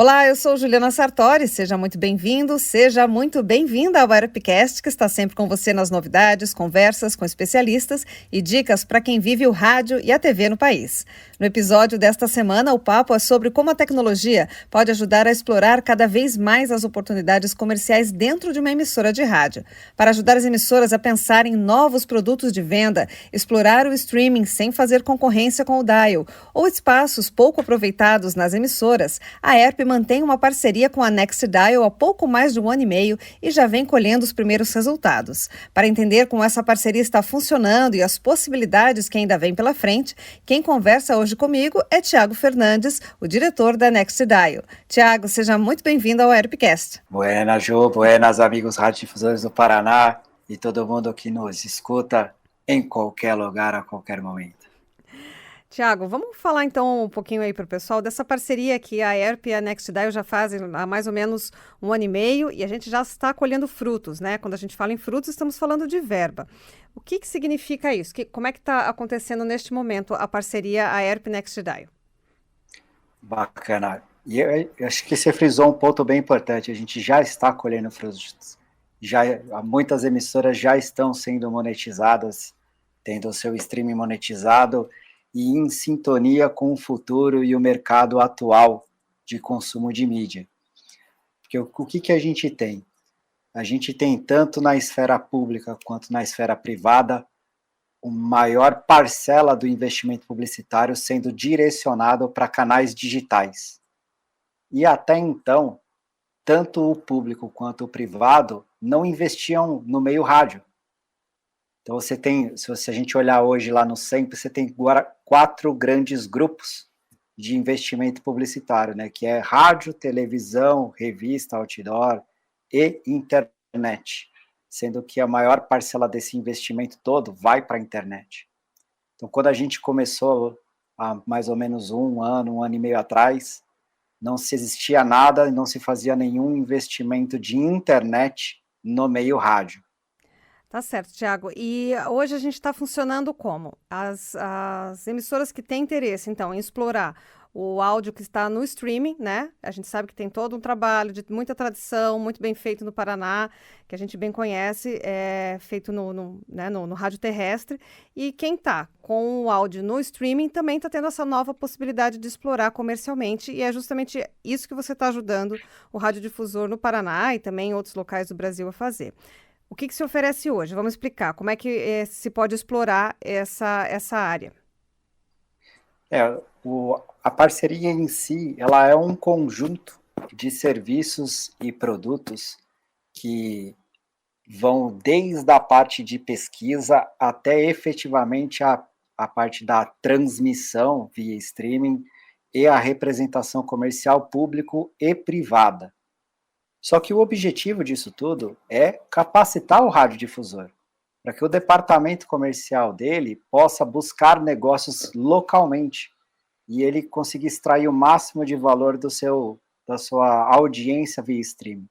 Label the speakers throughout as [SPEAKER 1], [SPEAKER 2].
[SPEAKER 1] Olá, eu sou Juliana Sartori, seja muito bem-vindo, seja muito bem-vinda ao ERPcast, que está sempre com você nas novidades, conversas com especialistas e dicas para quem vive o rádio e a TV no país. No episódio desta semana, o papo é sobre como a tecnologia pode ajudar a explorar cada vez mais as oportunidades comerciais dentro de uma emissora de rádio. Para ajudar as emissoras a pensar em novos produtos de venda, explorar o streaming sem fazer concorrência com o dial ou espaços pouco aproveitados nas emissoras, a ERP mantém uma parceria com a NextDial há pouco mais de um ano e meio e já vem colhendo os primeiros resultados. Para entender como essa parceria está funcionando e as possibilidades que ainda vêm pela frente, quem conversa hoje comigo é Tiago Fernandes, o diretor da NextDial. Tiago, seja muito bem-vindo ao ERPcast.
[SPEAKER 2] Buenas, Ju, buenas, amigos radiodifusores do Paraná e todo mundo que nos escuta em qualquer lugar, a qualquer momento.
[SPEAKER 1] Tiago, vamos falar então um pouquinho aí para o pessoal dessa parceria que a ERP e a NextDial já fazem há mais ou menos um ano e meio e a gente já está colhendo frutos, né? Quando a gente fala em frutos, estamos falando de verba. O que significa isso? Como é que está acontecendo neste momento a parceria a ERP e NextDial?
[SPEAKER 2] Bacana. E eu acho que você frisou um ponto bem importante, a gente já está colhendo frutos. Muitas emissoras já estão sendo monetizadas, tendo o seu streaming monetizado, e em sintonia com o futuro e o mercado atual de consumo de mídia. Porque o que a gente tem? A gente tem, tanto na esfera pública quanto na esfera privada, uma maior parcela do investimento publicitário sendo direcionado para canais digitais. E até então, tanto o público quanto o privado não investiam no meio rádio. Então você tem, se a gente olhar hoje lá no SEMP, você tem 4 grandes grupos de investimento publicitário, né? Que é rádio, televisão, revista, outdoor e internet, sendo que a maior parcela desse investimento todo vai para a internet. Então, quando a gente começou há mais ou menos um ano e meio atrás, não se existia nada, não se fazia nenhum investimento de internet no meio rádio.
[SPEAKER 1] Tá certo, Tiago. E hoje a gente está funcionando como? As emissoras que têm interesse, então, em explorar o áudio que está no streaming, né? A gente sabe que tem todo um trabalho de muita tradição, muito bem feito no Paraná, que a gente bem conhece, é feito no rádio terrestre. E quem está com o áudio no streaming também está tendo essa nova possibilidade de explorar comercialmente, e é justamente isso que você está ajudando o radiodifusor no Paraná e também em outros locais do Brasil a fazer. O que se oferece hoje? Vamos explicar como é que se pode explorar essa área.
[SPEAKER 2] A parceria em si, ela é um conjunto de serviços e produtos que vão desde a parte de pesquisa até efetivamente a parte da transmissão via streaming e a representação comercial público e privada. Só que o objetivo disso tudo é capacitar o radiodifusor, para que o departamento comercial dele possa buscar negócios localmente e ele conseguir extrair o máximo de valor da sua audiência via streaming.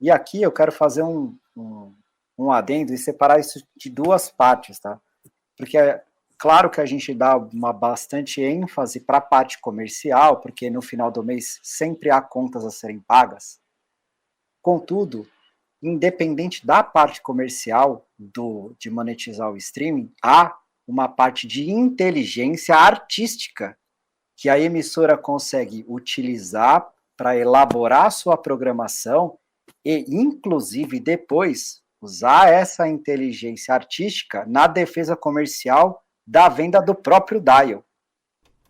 [SPEAKER 2] E aqui eu quero fazer um adendo e separar isso de duas partes, tá? Porque é claro que a gente dá uma bastante ênfase para a parte comercial, porque no final do mês sempre há contas a serem pagas. Contudo, independente da parte comercial de monetizar o streaming, há uma parte de inteligência artística que a emissora consegue utilizar para elaborar sua programação e, inclusive, depois usar essa inteligência artística na defesa comercial da venda do próprio dial.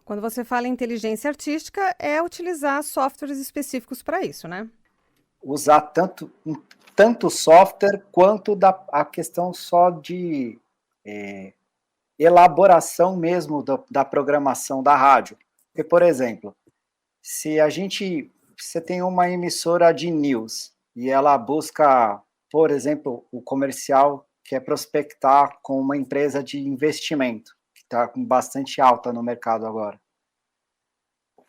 [SPEAKER 1] Quando você fala em inteligência artística, é utilizar softwares específicos para isso, né?
[SPEAKER 2] Usar tanto software quanto a questão só de elaboração mesmo da programação da rádio. Porque, por exemplo, se você tem uma emissora de news e ela busca, por exemplo, o comercial que é prospectar com uma empresa de investimento, que está com bastante alta no mercado agora.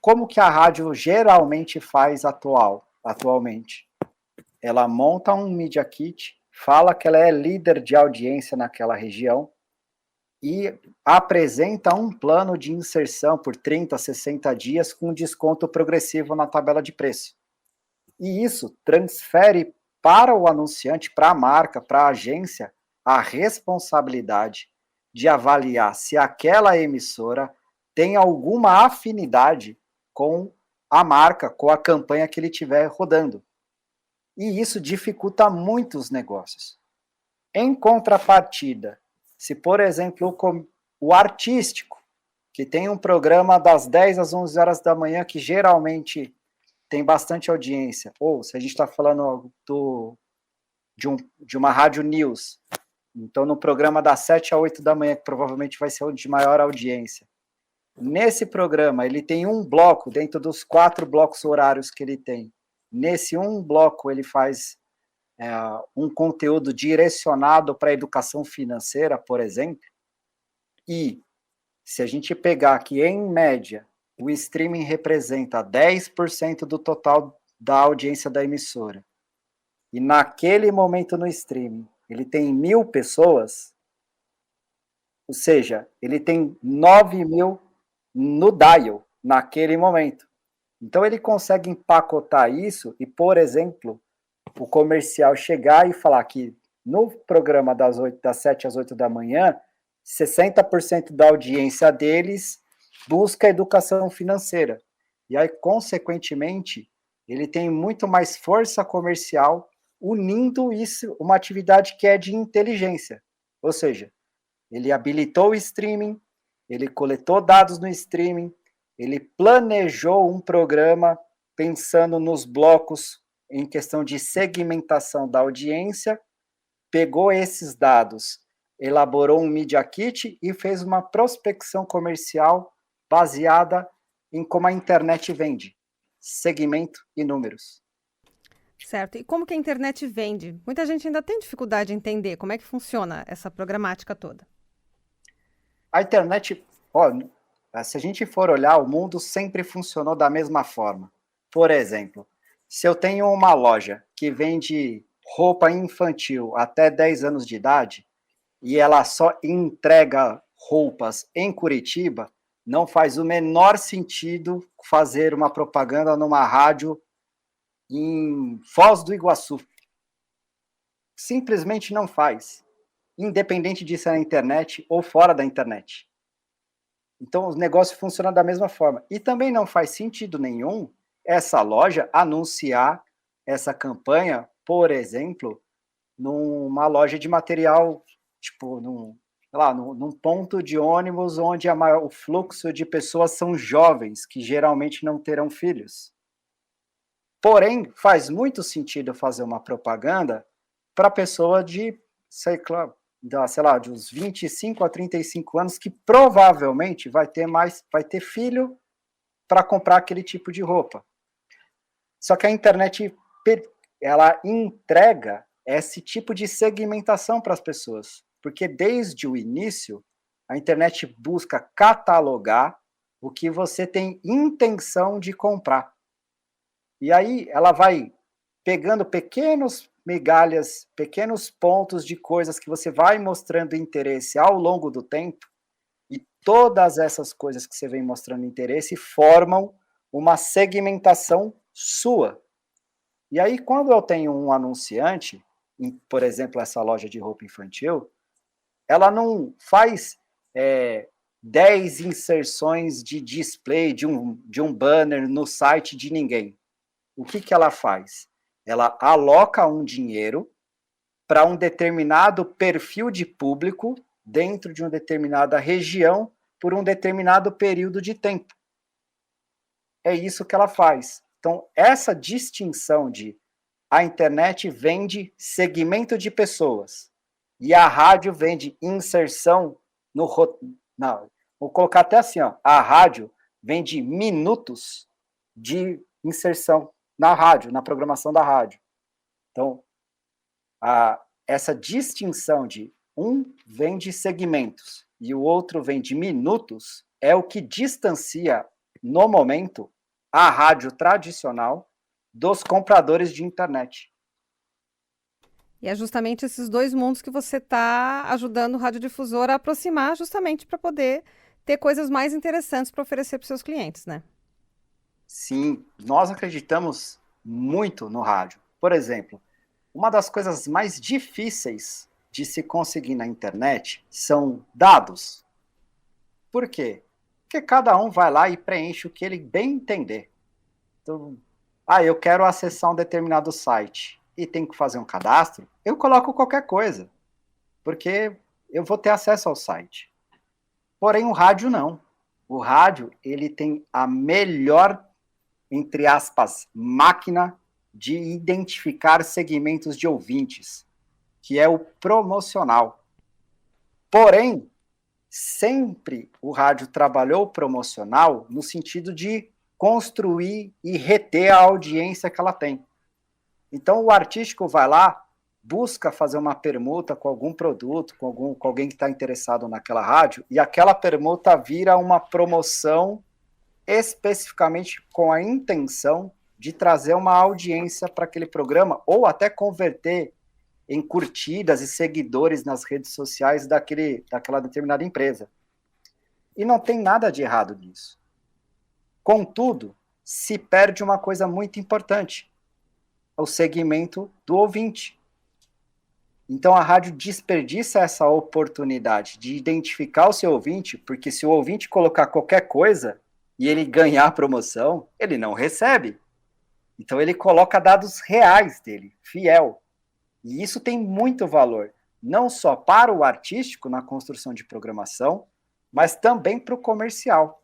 [SPEAKER 2] Como que a rádio geralmente faz atualmente? Ela monta um Media Kit, fala que ela é líder de audiência naquela região e apresenta um plano de inserção por 30, 60 dias com desconto progressivo na tabela de preço. E isso transfere para o anunciante, para a marca, para a agência, a responsabilidade de avaliar se aquela emissora tem alguma afinidade com a marca, com a campanha que ele estiver rodando. E isso dificulta muito os negócios. Em contrapartida, se, por exemplo, o artístico, que tem um programa das 10 às 11 horas da manhã, que geralmente tem bastante audiência, ou se a gente está falando de uma rádio news, então no programa das 7 a 8 da manhã, que provavelmente vai ser o de maior audiência, nesse programa ele tem um bloco, dentro dos 4 blocos horários que ele tem, nesse um bloco ele faz um conteúdo direcionado para a educação financeira, por exemplo, e se a gente pegar que, em média, o streaming representa 10% do total da audiência da emissora, e naquele momento no streaming ele tem 1.000 pessoas, ou seja, ele tem 9.000 no dial naquele momento. Então ele consegue empacotar isso e, por exemplo, o comercial chegar e falar que no programa das 7 às 8 da manhã, 60% da audiência deles busca educação financeira. E aí, consequentemente, ele tem muito mais força comercial unindo isso, uma atividade que é de inteligência. Ou seja, ele habilitou o streaming, ele coletou dados no streaming, ele planejou um programa pensando nos blocos em questão de segmentação da audiência, pegou esses dados, elaborou um Media Kit e fez uma prospecção comercial baseada em como a internet vende, segmento e números.
[SPEAKER 1] Certo. E como que a internet vende? Muita gente ainda tem dificuldade de entender como é que funciona essa programática toda.
[SPEAKER 2] A internet, se a gente for olhar, o mundo sempre funcionou da mesma forma. Por exemplo, se eu tenho uma loja que vende roupa infantil até 10 anos de idade e ela só entrega roupas em Curitiba, não faz o menor sentido fazer uma propaganda numa rádio em Foz do Iguaçu. Simplesmente não faz, independente de ser na internet ou fora da internet. Então, o negócio funciona da mesma forma. E também não faz sentido nenhum essa loja anunciar essa campanha, por exemplo, numa loja de material, tipo, num ponto de ônibus onde o fluxo de pessoas são jovens, que geralmente não terão filhos. Porém, faz muito sentido fazer uma propaganda para pessoa de, sei lá, de uns 25 a 35 anos, que provavelmente vai ter filho para comprar aquele tipo de roupa. Só que a internet, ela entrega esse tipo de segmentação para as pessoas, porque desde o início, a internet busca catalogar o que você tem intenção de comprar. E aí ela vai pegando pequenos migalhas, pequenos pontos de coisas que você vai mostrando interesse ao longo do tempo, e todas essas coisas que você vem mostrando interesse formam uma segmentação sua. E aí, quando eu tenho um anunciante, por exemplo, essa loja de roupa infantil, ela não faz 10 inserções de display de um banner no site de ninguém. O que ela faz? Ela aloca um dinheiro para um determinado perfil de público dentro de uma determinada região por um determinado período de tempo. É isso que ela faz. Então, essa distinção de a internet vende segmento de pessoas e a rádio vende inserção no... Não, vou colocar até assim, a rádio vende minutos de inserção na rádio, na programação da rádio. Então, essa distinção de um vende segmentos e o outro vende minutos é o que distancia, no momento, a rádio tradicional dos compradores de internet.
[SPEAKER 1] E é justamente esses dois mundos que você está ajudando o radiodifusor a aproximar, justamente para poder ter coisas mais interessantes para oferecer para os seus clientes, né?
[SPEAKER 2] Sim, nós acreditamos muito no rádio. Por exemplo, uma das coisas mais difíceis de se conseguir na internet são dados. Por quê? Porque cada um vai lá e preenche o que ele bem entender. Então, eu quero acessar um determinado site e tenho que fazer um cadastro, eu coloco qualquer coisa, porque eu vou ter acesso ao site. Porém, o rádio não. O rádio, ele tem a melhor, entre aspas, máquina de identificar segmentos de ouvintes, que é o promocional. Porém, sempre o rádio trabalhou o promocional no sentido de construir e reter a audiência que ela tem. Então, o artístico vai lá, busca fazer uma permuta com algum produto, com alguém que está interessado naquela rádio, e aquela permuta vira uma promoção especificamente com a intenção de trazer uma audiência para aquele programa, ou até converter em curtidas e seguidores nas redes sociais daquela determinada empresa. E não tem nada de errado nisso. Contudo, se perde uma coisa muito importante, o segmento do ouvinte. Então a rádio desperdiça essa oportunidade de identificar o seu ouvinte, porque se o ouvinte colocar qualquer coisa e ele ganhar a promoção, ele não recebe. Então ele coloca dados reais dele, fiel. E isso tem muito valor, não só para o artístico na construção de programação, mas também para o comercial.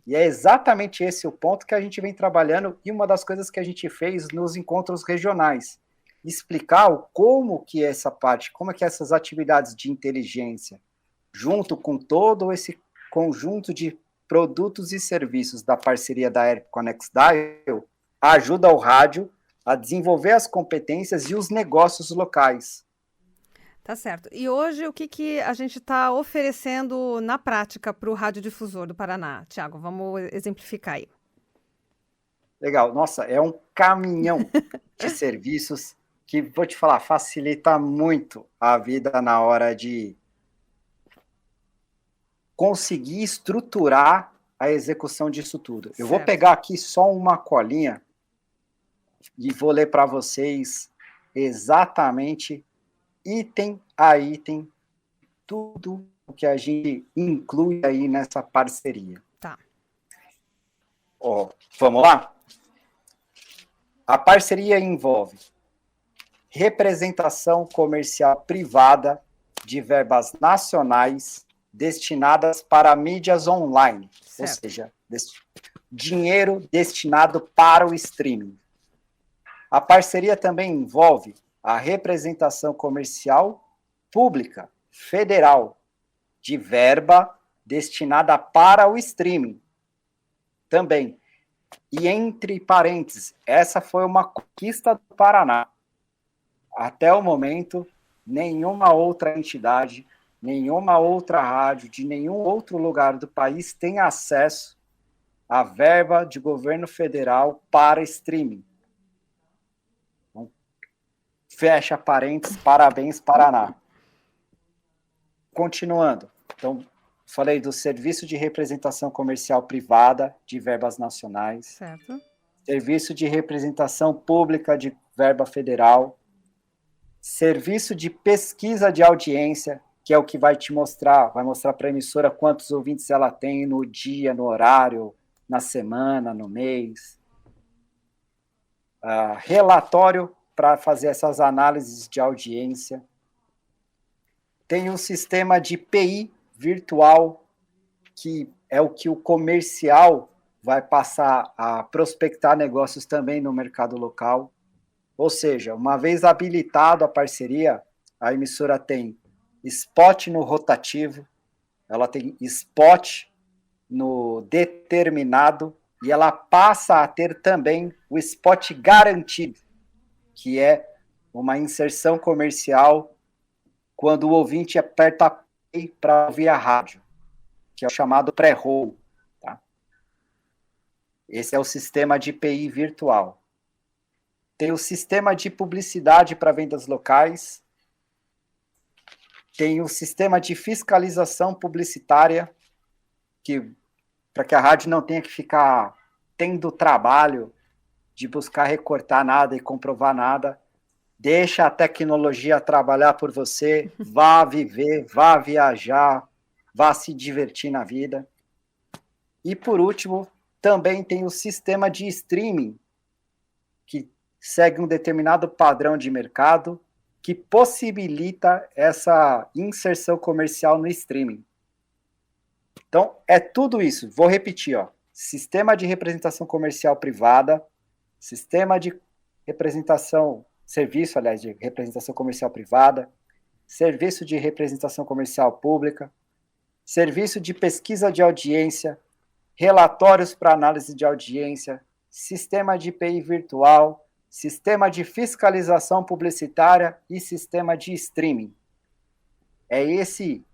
[SPEAKER 2] E é exatamente esse o ponto que a gente vem trabalhando e uma das coisas que a gente fez nos encontros regionais. Explicar como que é essa parte, como é que essas atividades de inteligência, junto com todo esse conjunto de produtos e serviços da parceria da ERP com a NextDial, ajuda o rádio a desenvolver as competências e os negócios locais.
[SPEAKER 1] Tá certo. E hoje, o que a gente está oferecendo na prática para o radiodifusor do Paraná? Tiago, vamos exemplificar aí.
[SPEAKER 2] Legal. Nossa, é um caminhão de serviços que, vou te falar, facilita muito a vida na hora de conseguir estruturar a execução disso tudo. Eu vou pegar aqui só uma colinha e vou ler para vocês exatamente item a item, tudo o que a gente inclui aí nessa parceria.
[SPEAKER 1] Tá.
[SPEAKER 2] Vamos lá? A parceria envolve representação comercial privada de verbas nacionais destinadas para mídias online, certo. Ou seja, dinheiro destinado para o streaming. A parceria também envolve a representação comercial pública, federal, de verba destinada para o streaming. Também. E entre parênteses, essa foi uma conquista do Paraná. Até o momento, nenhuma outra entidade, nenhuma outra rádio, de nenhum outro lugar do país tem acesso à verba de governo federal para streaming. Fecha parênteses, parabéns, Paraná. Continuando. Então, falei do serviço de representação comercial privada de verbas nacionais.
[SPEAKER 1] Certo. Serviço
[SPEAKER 2] de representação pública de verba federal. Serviço de pesquisa de audiência, que é o que vai mostrar para a emissora quantos ouvintes ela tem no dia, no horário, na semana, no mês. Relatório para fazer essas análises de audiência. Tem um sistema de PI virtual, que é o que o comercial vai passar a prospectar negócios também no mercado local. Ou seja, uma vez habilitado a parceria, a emissora tem spot no rotativo, ela tem spot no determinado, e ela passa a ter também o spot garantido, que é uma inserção comercial quando o ouvinte aperta play para ouvir a rádio, que é o chamado pré-roll. Tá? Esse é o sistema de PI virtual. tem o sistema de publicidade para vendas locais, tem o sistema de fiscalização publicitária, para que a rádio não tenha que ficar tendo trabalho de buscar recortar nada e comprovar nada. Deixa a tecnologia trabalhar por você, vá viver, vá viajar, vá se divertir na vida. E, por último, também tem o sistema de streaming, que segue um determinado padrão de mercado, que possibilita essa inserção comercial no streaming. Então, é tudo isso. Vou repetir, ó. Sistema de representação comercial privada, sistema de representação, serviço, aliás, de representação comercial privada, serviço de representação comercial pública, serviço de pesquisa de audiência, relatórios para análise de audiência, sistema de IPI virtual, sistema de fiscalização publicitária e sistema de streaming. É esse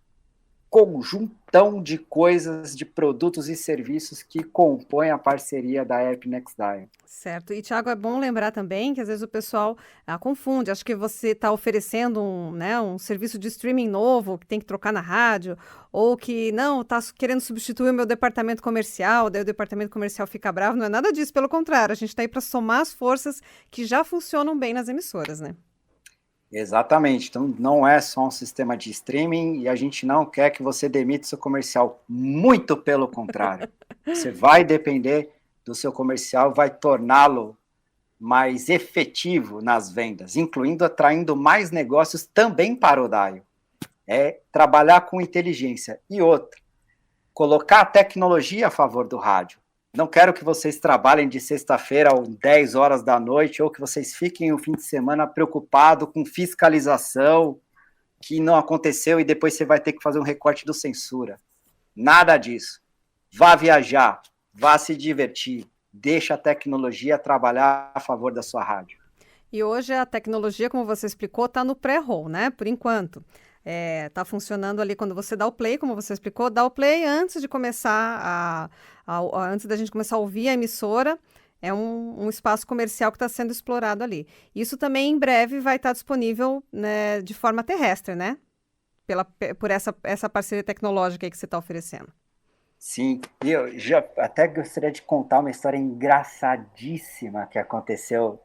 [SPEAKER 2] conjuntão de coisas, de produtos e serviços que compõem a parceria da App Next Dial.
[SPEAKER 1] Certo. E, Thiago, é bom lembrar também que às vezes o pessoal confunde. Acho que você está oferecendo um serviço de streaming novo que tem que trocar na rádio, ou que não, está querendo substituir o meu departamento comercial, daí o departamento comercial fica bravo. Não é nada disso, pelo contrário, a gente está aí para somar as forças que já funcionam bem nas emissoras, né?
[SPEAKER 2] Exatamente. Então, não é só um sistema de streaming e a gente não quer que você demita seu comercial. Muito pelo contrário. Você vai depender do seu comercial, vai torná-lo mais efetivo nas vendas, incluindo atraindo mais negócios também para o Dial. É trabalhar com inteligência. E outra, colocar a tecnologia a favor do rádio. Não quero que vocês trabalhem de sexta-feira às 10 horas da noite ou que vocês fiquem o fim de semana preocupados com fiscalização que não aconteceu e depois você vai ter que fazer um recorte do censura. Nada disso. Vá viajar, vá se divertir, deixa a tecnologia trabalhar a favor da sua rádio.
[SPEAKER 1] E hoje a tecnologia, como você explicou, está no pré-roll, né? Por enquanto. Está funcionando ali quando você dá o play, como você explicou, dá o play antes de começar antes da gente começar a ouvir a emissora, é um espaço comercial que está sendo explorado ali. Isso também em breve vai estar disponível, né, de forma terrestre, né? Por essa parceria tecnológica aí que você está oferecendo.
[SPEAKER 2] Sim, e eu já até gostaria de contar uma história engraçadíssima que aconteceu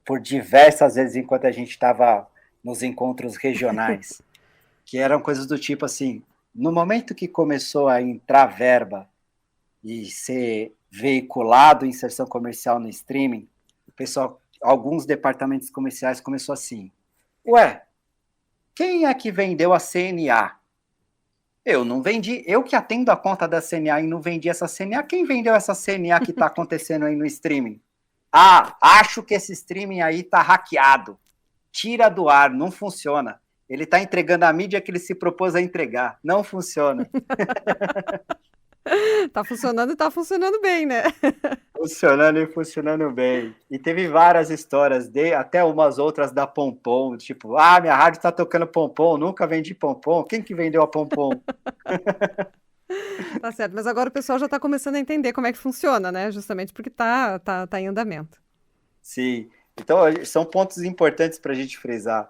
[SPEAKER 2] por diversas vezes enquanto a gente estava nos encontros regionais. Que eram coisas do tipo assim, no momento que começou a entrar verba e ser veiculado inserção comercial no streaming, o pessoal, alguns departamentos comerciais começou assim, ué, quem é que vendeu a CNA? Eu não vendi, eu que atendo a conta da CNA e não vendi essa CNA, quem vendeu essa CNA que está acontecendo aí no streaming? Ah, acho que esse streaming aí está hackeado, tira do ar, não funciona. Ele está entregando a mídia que ele se propôs a entregar. Não funciona.
[SPEAKER 1] Tá funcionando e tá funcionando bem, né?
[SPEAKER 2] Funcionando e funcionando bem. E teve várias histórias, até umas outras da Pompom, tipo, minha rádio está tocando Pompom, nunca vendi Pompom. Quem que vendeu a Pompom?
[SPEAKER 1] Tá certo, mas agora o pessoal já está começando a entender como é que funciona, né? Justamente porque tá em andamento.
[SPEAKER 2] Sim. Então, são pontos importantes para a gente frisar.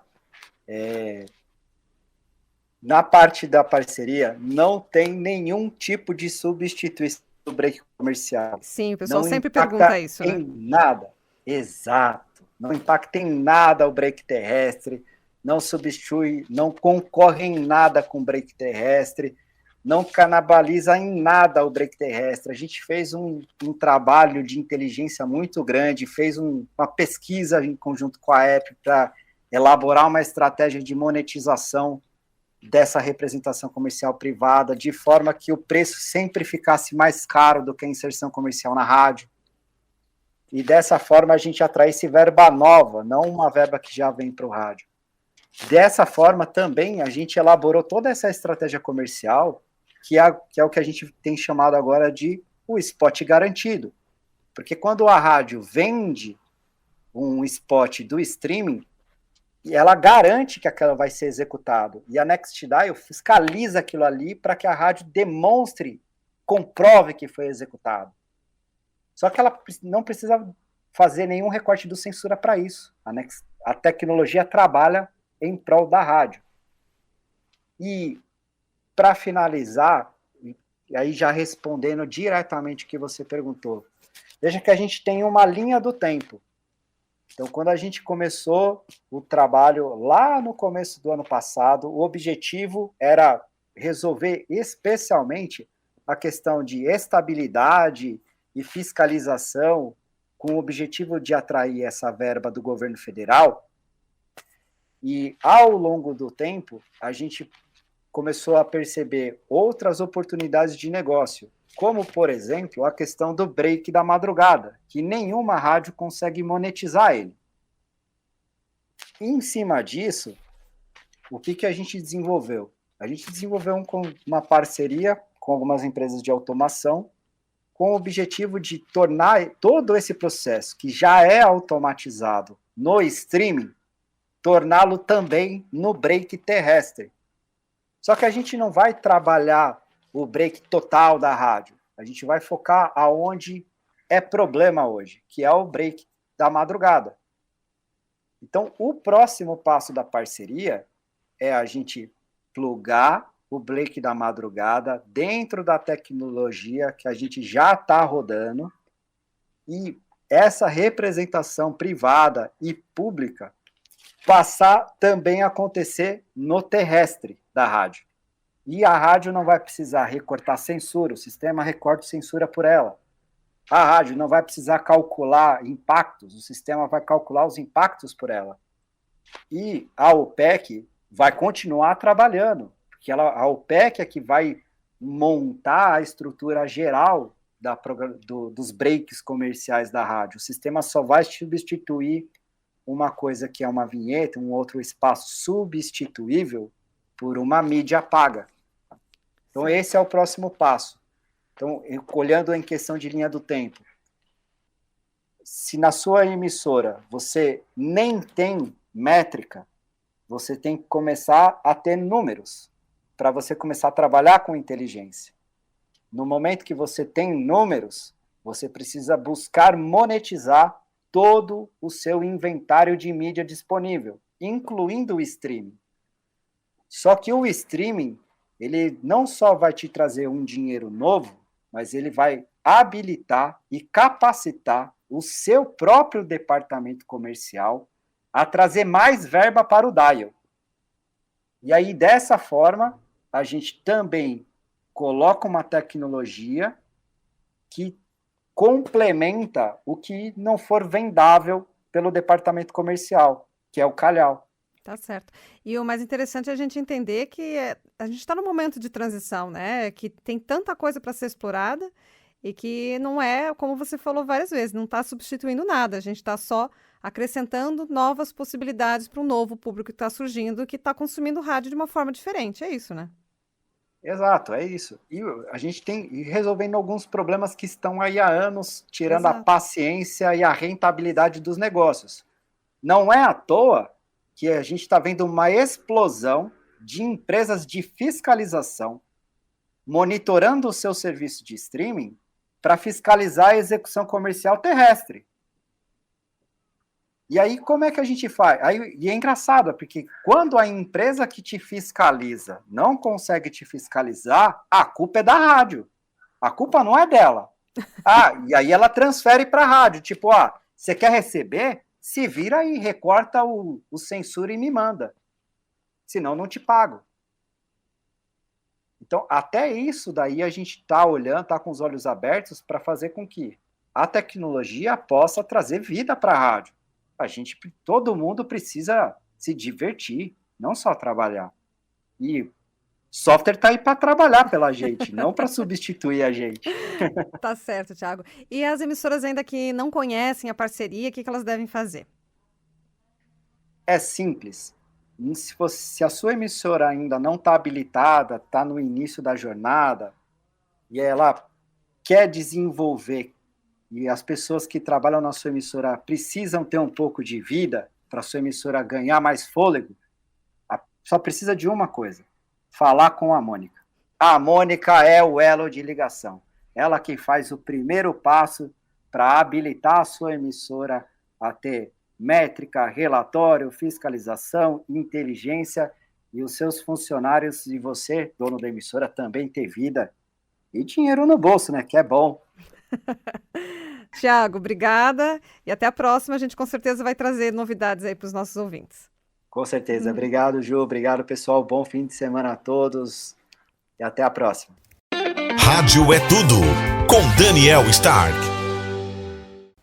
[SPEAKER 2] Na parte da parceria, não tem nenhum tipo de substituição do break comercial.
[SPEAKER 1] Sim, o pessoal
[SPEAKER 2] não
[SPEAKER 1] sempre pergunta isso, né?
[SPEAKER 2] Em nada. Exato. Não impacta em nada o break terrestre, não substitui, não concorre em nada com o break terrestre, não canibaliza em nada o break terrestre. A gente fez um trabalho de inteligência muito grande, fez uma pesquisa em conjunto com a App para elaborar uma estratégia de monetização dessa representação comercial privada, de forma que o preço sempre ficasse mais caro do que a inserção comercial na rádio. E dessa forma a gente atraísse verba nova, não uma verba que já vem para o rádio. Dessa forma também a gente elaborou toda essa estratégia comercial, que é o que a gente tem chamado agora de o spot garantido. Porque quando a rádio vende um spot do streaming, e ela garante que aquilo vai ser executado. E a Next Dial fiscaliza aquilo ali para que a rádio demonstre, comprove que foi executado. Só que ela não precisa fazer nenhum recorte do censura para isso. A tecnologia trabalha em prol da rádio. E, para finalizar, e aí já respondendo diretamente o que você perguntou, veja que a gente tem uma linha do tempo. Então, quando a gente começou o trabalho lá no começo do ano passado, o objetivo era resolver especialmente a questão de estabilidade e fiscalização, com o objetivo de atrair essa verba do governo federal. E, ao longo do tempo, a gente começou a perceber outras oportunidades de negócio, como, por exemplo, a questão do break da madrugada, que nenhuma rádio consegue monetizar ele. E, em cima disso, o que a gente desenvolveu? A gente desenvolveu uma parceria com algumas empresas de automação, com o objetivo de tornar todo esse processo, que já é automatizado no streaming, torná-lo também no break terrestre. Só que a gente não vai trabalhar o break total da rádio. A gente vai focar aonde é problema hoje, que é o break da madrugada. Então, o próximo passo da parceria é a gente plugar o break da madrugada dentro da tecnologia que a gente já está rodando, e essa representação privada e pública passar também a acontecer no terrestre da rádio. E a rádio não vai precisar recortar censura, o sistema recorta censura por ela. A rádio não vai precisar calcular impactos, o sistema vai calcular os impactos por ela. E a OPEC vai continuar trabalhando, porque a OPEC é que vai montar a estrutura geral dos breaks comerciais da rádio. O sistema só vai substituir uma coisa que é uma vinheta, um outro espaço substituível por uma mídia paga. Então, esse é o próximo passo. Então, olhando em questão de linha do tempo, se na sua emissora você nem tem métrica, você tem que começar a ter números para você começar a trabalhar com inteligência. No momento que você tem números, você precisa buscar monetizar todo o seu inventário de mídia disponível, incluindo o streaming. Só que o streaming, ele não só vai te trazer um dinheiro novo, mas ele vai habilitar e capacitar o seu próprio departamento comercial a trazer mais verba para o dial. E aí, dessa forma, a gente também coloca uma tecnologia que complementa o que não for vendável pelo departamento comercial, que é o calhau.
[SPEAKER 1] Tá certo. E o mais interessante é a gente entender que a gente está num momento de transição, né? Que tem tanta coisa para ser explorada e que não é, como você falou várias vezes, não está substituindo nada. A gente está só acrescentando novas possibilidades para um novo público que está surgindo, que está consumindo rádio de uma forma diferente. É isso, né?
[SPEAKER 2] Exato, é isso. E a gente tem resolvendo alguns problemas que estão aí há anos, tirando a
[SPEAKER 1] Exato.
[SPEAKER 2] paciência e a rentabilidade dos negócios. Não é à toa que a gente está vendo uma explosão de empresas de fiscalização monitorando o seu serviço de streaming para fiscalizar a execução comercial terrestre. E aí, como é que a gente faz? E é engraçado, porque quando a empresa que te fiscaliza não consegue te fiscalizar, a culpa é da rádio. A culpa não é dela. E aí ela transfere para a rádio. Tipo, você quer receber? Se vira e recorta o censura e me manda. Senão, não te pago. Então, até isso daí a gente está olhando, está com os olhos abertos para fazer com que a tecnologia possa trazer vida para a rádio. Todo mundo precisa se divertir, não só trabalhar. E software está aí para trabalhar pela gente, não para substituir a gente.
[SPEAKER 1] Tá certo, Thiago. E as emissoras ainda que não conhecem a parceria, o que elas devem fazer?
[SPEAKER 2] É simples. Se a sua emissora ainda não está habilitada, está no início da jornada, e ela quer desenvolver, e as pessoas que trabalham na sua emissora precisam ter um pouco de vida para a sua emissora ganhar mais fôlego, só precisa de uma coisa: falar com a Mônica. A Mônica é o elo de ligação. Ela que faz o primeiro passo para habilitar a sua emissora a ter métrica, relatório, fiscalização, inteligência, e os seus funcionários e você, dono da emissora, também ter vida e dinheiro no bolso, né? Que é bom.
[SPEAKER 1] Tiago, obrigada e até a próxima. A gente com certeza vai trazer novidades aí para os nossos ouvintes.
[SPEAKER 2] Com certeza. Obrigado, Ju. Obrigado, pessoal. Bom fim de semana a todos e até a próxima.
[SPEAKER 3] Rádio é tudo, com Daniel Stark.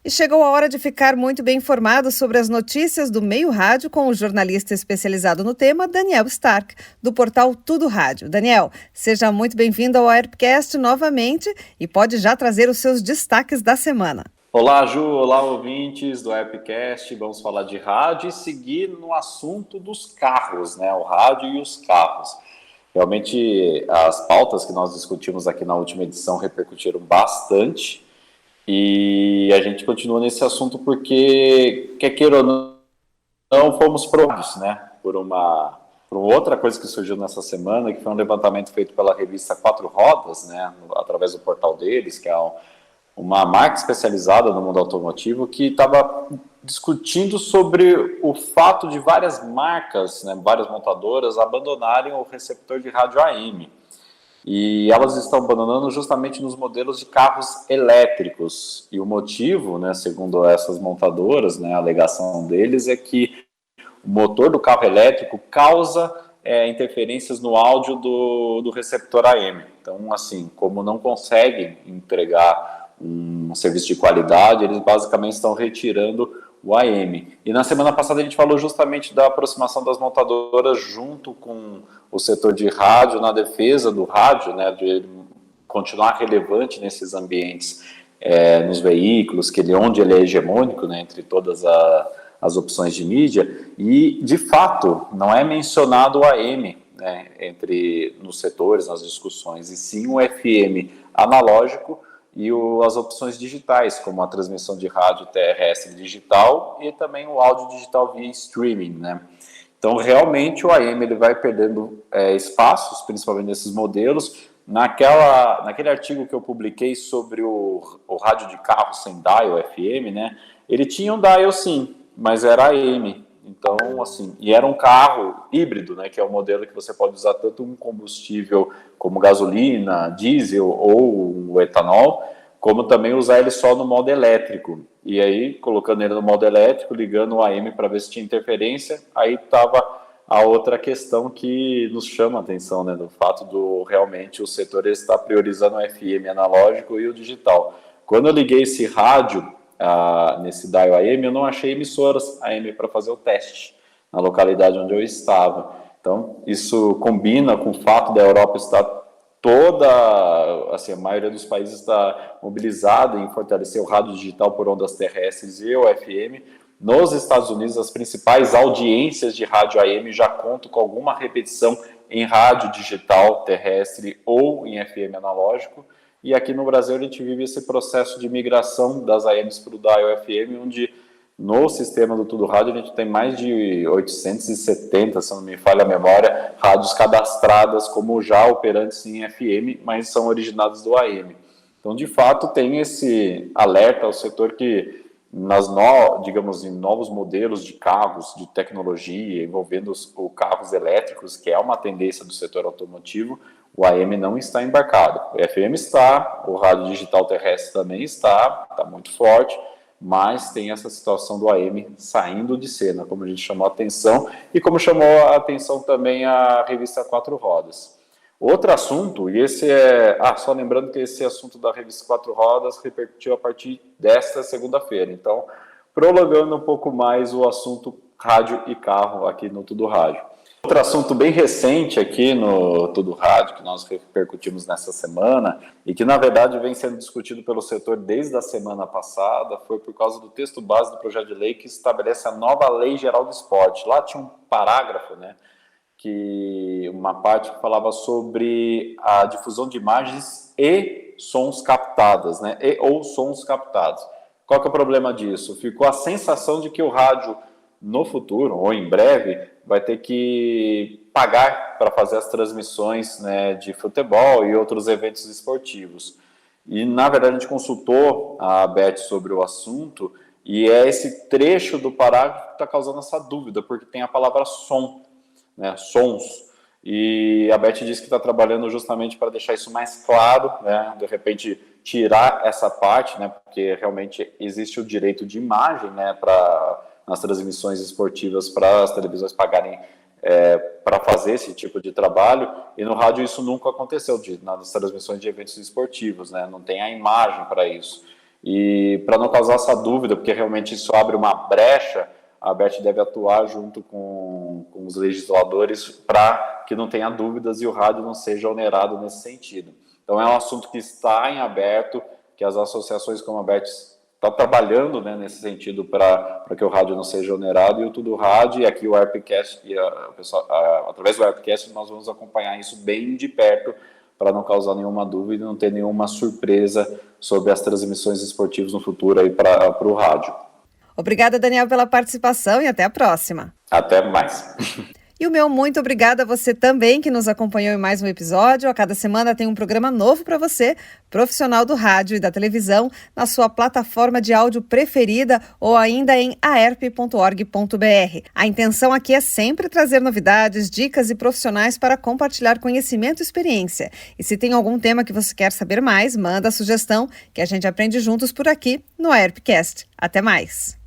[SPEAKER 1] E chegou a hora de ficar muito bem informado sobre as notícias do meio rádio com o jornalista especializado no tema, Daniel Stark, do portal Tudo Rádio. Daniel, seja muito bem-vindo ao Wirecast novamente e pode já trazer os seus destaques da semana.
[SPEAKER 4] Olá, Ju. Olá, ouvintes do Wirecast. Vamos falar de rádio e seguir no assunto dos carros, né? O rádio e os carros. Realmente, as pautas que nós discutimos aqui na última edição repercutiram bastante. E a gente continua nesse assunto porque, quer queira ou não, fomos provados, né, por uma outra coisa que surgiu nessa semana, que foi um levantamento feito pela revista Quatro Rodas, né, através do portal deles, que é uma marca especializada no mundo automotivo, que estava discutindo sobre o fato de várias marcas, né, várias montadoras, abandonarem o receptor de rádio AM. E elas estão abandonando justamente nos modelos de carros elétricos. E o motivo, né, segundo essas montadoras, né, a alegação deles é que o motor do carro elétrico causa interferências no áudio do receptor AM. Então, assim, como não conseguem entregar um serviço de qualidade, eles basicamente estão retirando o AM. E na semana passada a gente falou justamente da aproximação das montadoras junto com o setor de rádio, na defesa do rádio, né, de ele continuar relevante nesses ambientes, nos veículos, onde ele é hegemônico, né, entre todas as opções de mídia, e de fato não é mencionado o AM, né, nos setores, nas discussões, e sim o FM analógico, e as opções digitais, como a transmissão de rádio terrestre digital e também o áudio digital via streaming, né? Então, realmente, o AM ele vai perdendo espaços, principalmente nesses modelos. Naquele artigo que eu publiquei sobre o rádio de carro sem dial FM, né? Ele tinha um dial sim, mas era AM. Então, assim, e era um carro híbrido, né, que é o modelo que você pode usar tanto um combustível como gasolina, diesel ou o etanol, como também usar ele só no modo elétrico. E aí, colocando ele no modo elétrico, ligando o AM para ver se tinha interferência, aí estava a outra questão que nos chama a atenção, né, do fato realmente o setor estar priorizando o FM analógico e o digital. Quando eu liguei esse rádio, nesse dial AM, eu não achei emissoras AM para fazer o teste na localidade onde eu estava. Então, isso combina com o fato da Europa estar a maioria dos países está mobilizada em fortalecer o rádio digital por ondas terrestres e o FM. Nos Estados Unidos, as principais audiências de rádio AM já contam com alguma repetição em rádio digital terrestre ou em FM analógico. E aqui no Brasil a gente vive esse processo de migração das AMs para o dial FM, onde no sistema do Tudo Rádio a gente tem mais de 870, se não me falha a memória, rádios cadastradas como já operantes em FM, mas são originados do AM. Então, de fato, tem esse alerta ao setor que, em novos modelos de carros, de tecnologia, envolvendo os carros elétricos, que é uma tendência do setor automotivo, o AM não está embarcado. O FM está, o rádio digital terrestre também está muito forte, mas tem essa situação do AM saindo de cena, como a gente chamou a atenção, e como chamou a atenção também a revista Quatro Rodas. Outro assunto, e esse só lembrando que esse assunto da revista Quatro Rodas repercutiu a partir desta segunda-feira, então, prolongando um pouco mais o assunto rádio e carro aqui no Tudo Rádio. Outro assunto bem recente aqui no Tudo Rádio, que nós repercutimos nessa semana, e que na verdade vem sendo discutido pelo setor desde a semana passada, foi por causa do texto base do projeto de lei que estabelece a nova Lei Geral do Esporte. Lá tinha um parágrafo, né, uma parte que falava sobre a difusão de imagens e sons captadas, né, ou sons captados. Qual que é o problema disso? Ficou a sensação de que o rádio, no futuro, ou em breve, vai ter que pagar para fazer as transmissões, né, de futebol e outros eventos esportivos. E, na verdade, a gente consultou a Beth sobre o assunto e é esse trecho do parágrafo que está causando essa dúvida, porque tem a palavra som, né, sons. E a Beth disse que está trabalhando justamente para deixar isso mais claro, né, de repente tirar essa parte, né, porque realmente existe o direito de imagem, né, nas transmissões esportivas, para as televisões pagarem para fazer esse tipo de trabalho, e no rádio isso nunca aconteceu, nas transmissões de eventos esportivos, né, não tem a imagem para isso. E para não causar essa dúvida, porque realmente isso abre uma brecha, a Beth deve atuar junto com os legisladores para que não tenha dúvidas e o rádio não seja onerado nesse sentido. Então é um assunto que está em aberto, que as associações como a Beth está trabalhando, né, nesse sentido para que o rádio não seja onerado, e o Tudo Rádio, e aqui o ARPcast, através do ARPcast nós vamos acompanhar isso bem de perto, para não causar nenhuma dúvida e não ter nenhuma surpresa sobre as transmissões esportivas no futuro aí para o rádio.
[SPEAKER 1] Obrigada, Daniel, pela participação e até a próxima.
[SPEAKER 4] Até mais.
[SPEAKER 1] E o meu muito obrigada a você também que nos acompanhou em mais um episódio. A cada semana tem um programa novo para você, profissional do rádio e da televisão, na sua plataforma de áudio preferida ou ainda em aerp.org.br. A intenção aqui é sempre trazer novidades, dicas e profissionais para compartilhar conhecimento e experiência. E se tem algum tema que você quer saber mais, manda a sugestão que a gente aprende juntos por aqui no AerpCast. Até mais!